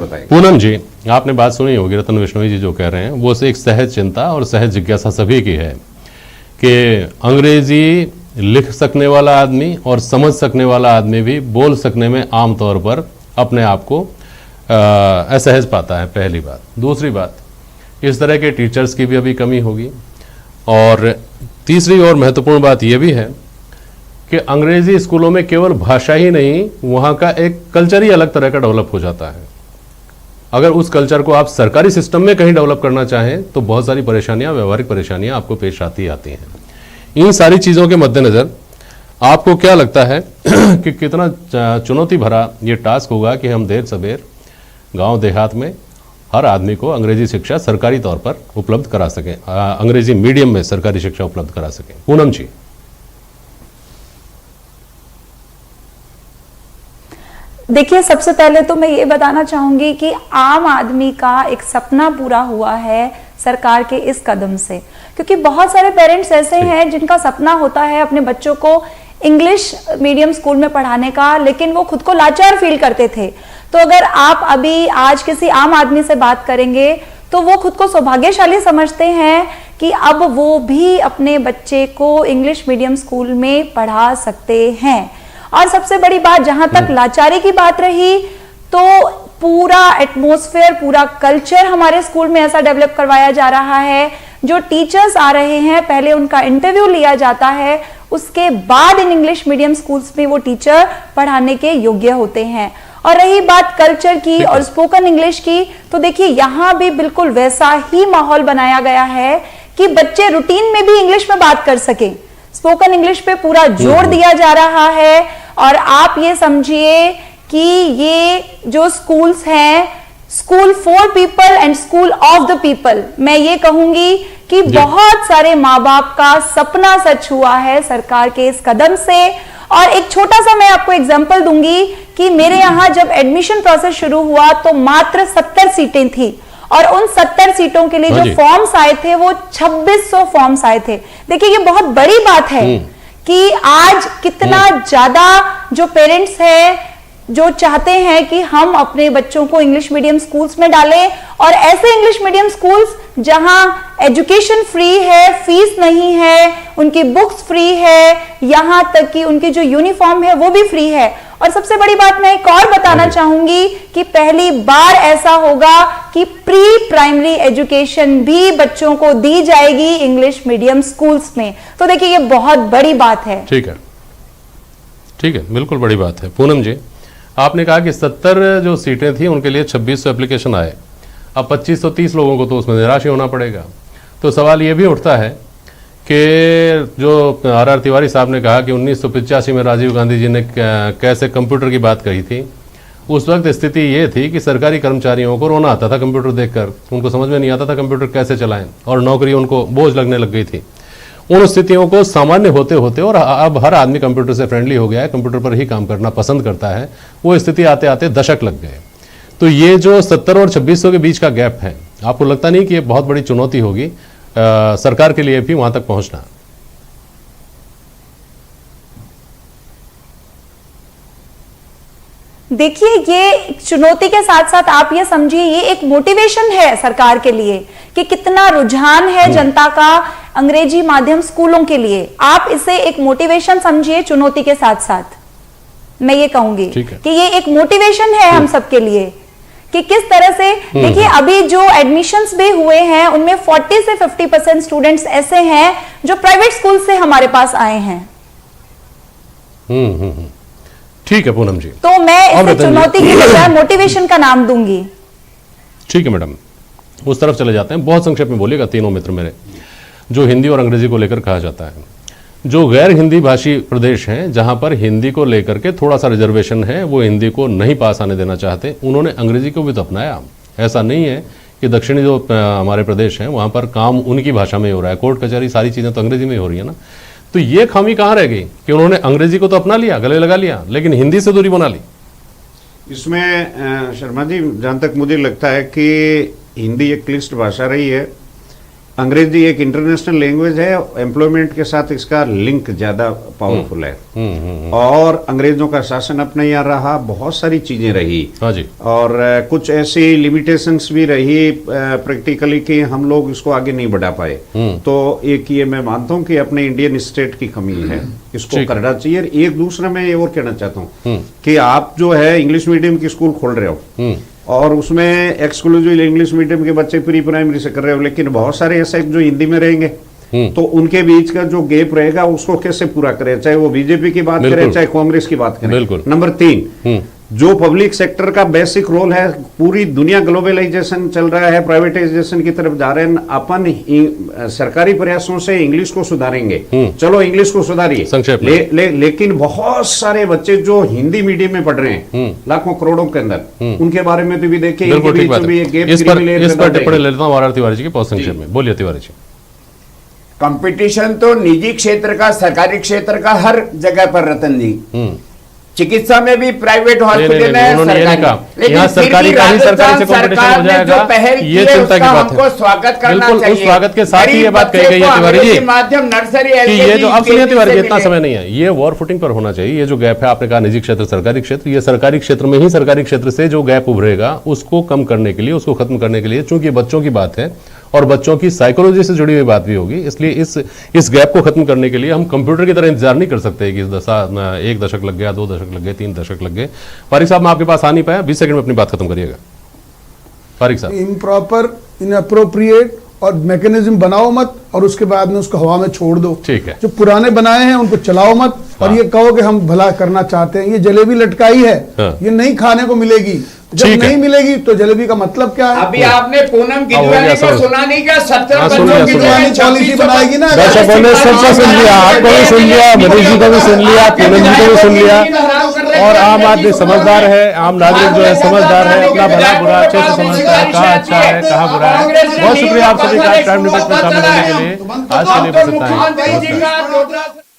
बताएंगे। पूनम जी, आपने बात सुनी होगी रतन बिश्नोई जी जो कह रहे हैं, वो एक सहज चिंता और सहज जिज्ञासा सभी की है कि अंग्रेजी लिख सकने वाला आदमी और समझ सकने वाला आदमी भी बोल सकने में आमतौर पर अपने आप को असहज पाता है, पहली बात। दूसरी बात, इस तरह के टीचर्स की भी अभी कमी होगी। और तीसरी और महत्वपूर्ण बात यह भी है कि अंग्रेजी स्कूलों में केवल भाषा ही नहीं, वहाँ का एक कल्चर ही अलग तरह का डेवलप हो जाता है। अगर उस कल्चर को आप सरकारी सिस्टम में कहीं डेवलप करना चाहें तो बहुत सारी परेशानियां, व्यवहारिक परेशानियां आपको पेश आती हैं। इन सारी चीज़ों के मद्देनज़र आपको क्या लगता है कि कितना चुनौती भरा ये टास्क होगा कि हम देर सबेर गांव देहात में हर आदमी को अंग्रेजी शिक्षा सरकारी तौर पर उपलब्ध करा सकें, अंग्रेजी मीडियम में सरकारी शिक्षा उपलब्ध करा सकें? पूनम जी। देखिए, सबसे पहले तो मैं ये बताना चाहूंगी कि आम आदमी का एक सपना पूरा हुआ है सरकार के इस कदम से, क्योंकि बहुत सारे पेरेंट्स ऐसे हैं जिनका सपना होता है अपने बच्चों को इंग्लिश मीडियम स्कूल में पढ़ाने का, लेकिन वो खुद को लाचार फील करते थे। तो अगर आप अभी आज किसी आम आदमी से बात करेंगे तो वो खुद को सौभाग्यशाली समझते हैं कि अब वो भी अपने बच्चे को इंग्लिश मीडियम स्कूल में पढ़ा सकते हैं। और सबसे बड़ी बात, जहां तक लाचारी की बात रही, तो पूरा एटमॉस्फेयर, पूरा कल्चर हमारे स्कूल में ऐसा डेवलप करवाया जा रहा है। जो टीचर्स आ रहे हैं, पहले उनका इंटरव्यू लिया जाता है, उसके बाद इन इंग्लिश मीडियम स्कूल्स में वो टीचर पढ़ाने के योग्य होते हैं। और रही बात कल्चर की और स्पोकन इंग्लिश की, तो देखिए यहाँ भी बिल्कुल वैसा ही माहौल बनाया गया है कि बच्चे रूटीन में भी इंग्लिश में बात कर सके। स्पोकन इंग्लिश पे पूरा जोर दिया जा रहा है। और आप ये समझिए कि ये जो स्कूल्स हैं, school for people and school of the people, मैं ये कहूंगी कि बहुत सारे माँ बाप का सपना सच हुआ है सरकार के इस कदम से। और एक छोटा सा मैं आपको एग्जांपल दूंगी कि मेरे यहाँ जब एडमिशन प्रोसेस शुरू हुआ तो मात्र 70 सीटें थी, और उन 70 सीटों के लिए जो फॉर्म्स आए थे वो 2600 फॉर्म्स आए थे। देखिए, ये बहुत बड़ी बात है कि आज कितना ज्यादा जो पेरेंट्स हैं जो चाहते हैं कि हम अपने बच्चों को इंग्लिश मीडियम स्कूल्स में डालें, और ऐसे इंग्लिश मीडियम स्कूल्स जहां एजुकेशन फ्री है, फीस नहीं है, उनकी बुक्स फ्री है, यहां तक कि उनकी जो यूनिफॉर्म है वो भी फ्री है। और सबसे बड़ी बात मैं एक और बताना चाहूंगी कि पहली बार ऐसा होगा कि प्री प्राइमरी एजुकेशन भी बच्चों को दी जाएगी इंग्लिश मीडियम स्कूल्स में। तो देखिए, ये बहुत बड़ी बात है। ठीक है, ठीक है, बिल्कुल बड़ी बात है। पूनम जी, आपने कहा कि 70 जो सीटें थी उनके लिए 2600 एप्लीकेशन आए। अब 2530 लोगों को तो उसमें निराश ही होना पड़ेगा। तो सवाल ये भी उठता है कि जो R.R. तिवारी साहब ने कहा कि 1985 में राजीव गांधी जी ने कैसे कंप्यूटर की बात कही थी, उस वक्त स्थिति ये थी कि सरकारी कर्मचारियों को रोना आता था कंप्यूटर देखकर। उनको समझ में नहीं आता था कंप्यूटर कैसे चलाएं, और नौकरी उनको बोझ लगने लग गई थी। उन स्थितियों को सामान्य होते होते और अब हर आदमी कंप्यूटर से फ्रेंडली हो गया है, कंप्यूटर पर ही काम करना पसंद करता है, वो स्थिति आते आते दशक लग गए। तो ये जो 70 और 2600 के बीच का गैप है, आपको लगता नहीं कि ये बहुत बड़ी चुनौती होगी सरकार के लिए भी वहां तक पहुंचना? देखिए, ये चुनौती के साथ साथ आप ये समझिए ये एक मोटिवेशन है सरकार के लिए कि कितना रुझान है जनता का अंग्रेजी माध्यम स्कूलों के लिए। आप इसे एक मोटिवेशन समझिए चुनौती के साथ साथ। मैं ये कहूंगी कि ये एक मोटिवेशन है हम सबके लिए कि किस तरह से, देखिए अभी जो एडमिशंस भी हुए हैं उनमें 40 से 50% स्टूडेंट्स ऐसे हैं जो प्राइवेट स्कूल से हमारे पास आए हैं। ठीक है पूनम जी, तो मैं इसे चुनौती की बजाय मोटिवेशन का नाम दूंगी। ठीक है मैडम, उस तरफ चले जाते हैं। बहुत संक्षेप में बोलिएगा तीनों मित्र मेरे, जो हिंदी और अंग्रेजी को लेकर कहा जाता है, जो गैर हिंदी भाषी प्रदेश हैं जहां पर हिंदी को लेकर के थोड़ा सा रिजर्वेशन है, वो हिंदी को नहीं पास आने देना चाहते, उन्होंने अंग्रेजी को भी तो अपनाया। ऐसा नहीं है कि दक्षिणी जो हमारे प्रदेश हैं वहां पर काम उनकी भाषा में हो रहा है, कोर्ट कचहरी सारी चीजें तो अंग्रेजी में हो रही है ना। तो ये खामी कहाँ रह गई कि उन्होंने अंग्रेजी को तो अपना लिया, गले लगा लिया, लेकिन हिंदी से दूरी बना ली। इसमें शर्मा जी, जहाँ तक मुझे लगता है कि हिंदी एक क्लिष्ट भाषा रही है, अंग्रेजी एक इंटरनेशनल लैंग्वेज है, एम्प्लॉयमेंट के साथ इसका लिंक ज्यादा पावरफुल है। और अंग्रेजों का शासन अपने यहाँ रहा, बहुत सारी चीजें रही। हाँ जी। और कुछ ऐसी लिमिटेशंस भी रही प्रैक्टिकली कि हम लोग इसको आगे नहीं बढ़ा पाए। तो एक ये मैं मानता हूँ कि अपने इंडियन स्टेट की कमी है, इसको करना चाहिए। एक दूसरा मैं ये और कहना चाहता हूँ कि आप जो है इंग्लिश मीडियम की स्कूल खोल रहे हो और उसमें एक्सक्लूसिव इंग्लिश मीडियम के बच्चे प्री प्राइमरी से कर रहे हो, लेकिन बहुत सारे ऐसे जो हिंदी में रहेंगे तो उनके बीच का जो गैप रहेगा उसको कैसे पूरा करें, चाहे वो बीजेपी की बात करें चाहे कांग्रेस की बात करें। नंबर 3, जो पब्लिक सेक्टर का बेसिक रोल है, पूरी दुनिया ग्लोबलाइजेशन चल रहा है, प्राइवेटाइजेशन की तरफ जा रहे हैं, अपन सरकारी प्रयासों से इंग्लिश को सुधारेंगे। चलो इंग्लिश को सुधारिए, लेकिन बहुत सारे बच्चे जो हिंदी मीडियम में पढ़ रहे हैं लाखों करोड़ों के अंदर, उनके बारे में तो भी देखिए। इस पर टिप्पणी ले लेता हूं आर तिवारी जी की बहुत संक्षेप में। बोलिए तिवारी जी। कंपटीशन तो निजी क्षेत्र का, सरकारी क्षेत्र का, हर जगह पर रतन जी। चिकित्सा में भी प्राइवेट हॉस्पिटल है, लेकिन सरकारी का ही सरकारी से कंपटीशन हो जाएगा, ये चिंता की बात है। स्वागत करना बिल्कुल, उस स्वागत के साथ ही ये बात कही गई है तिवारी जी माध्यम नर्सरी कि ये जो अब सुनिए तिवारी जी, इतना समय नहीं है, ये वॉर फुटिंग पर होना चाहिए। ये जो गैप है, आपने कहा निजी क्षेत्र सरकारी क्षेत्र, ये सरकारी क्षेत्र में ही सरकारी क्षेत्र से जो गैप उभरेगा उसको कम करने के लिए, उसको खत्म करने के लिए, चूंकि बच्चों की बात है और बच्चों की साइकोलॉजी से जुड़ी हुई बात भी होगी, इसलिए इस गैप को खत्म करने के लिए हम कंप्यूटर की तरह इंतजार नहीं कर सकते कि 1 दशक लग गया, 2 दशक लग गए, 3 दशक लग गए। फारिक साहब, मैं आपके पास आ नहीं पाया, 20 सेकंड में अपनी बात खत्म करिएगा। फारिक साहब। इम्प्रॉपर, इनअप्रोप्रिएट और मैकेनिज्म बनाओ मत और उसके बाद में उसको हवा में छोड़ दो। ठीक है। जो पुराने बनाए हैं उनको चलाओ मत और ये कहो कि हम भला करना चाहते हैं। ये जलेबी लटकाई है, ये नहीं खाने को मिलेगी। जब नहीं मिलेगी तो जलेबी का मतलब क्या है? अभी आपने पूनम गिदवानी को सुना नहीं क्या? 70 बच्चों की पॉलिसी बनाएगी ना। दर्शकों ने सबसे सुन लिया, आपको भी सुन लिया, मनीष जी को भी सुन लिया, पूनम जी को भी सुन लिया। और आम आदमी समझदार है, आम नागरिक जो है समझदार है, अपना भला बुरा अच्छे से समझता है, कहाँ अच्छा है कहाँ बुरा है। बहुत शुक्रिया आप सभी का टाइम डिबेट में शामिल होने के लिए। आज के लिए बस इतना ही।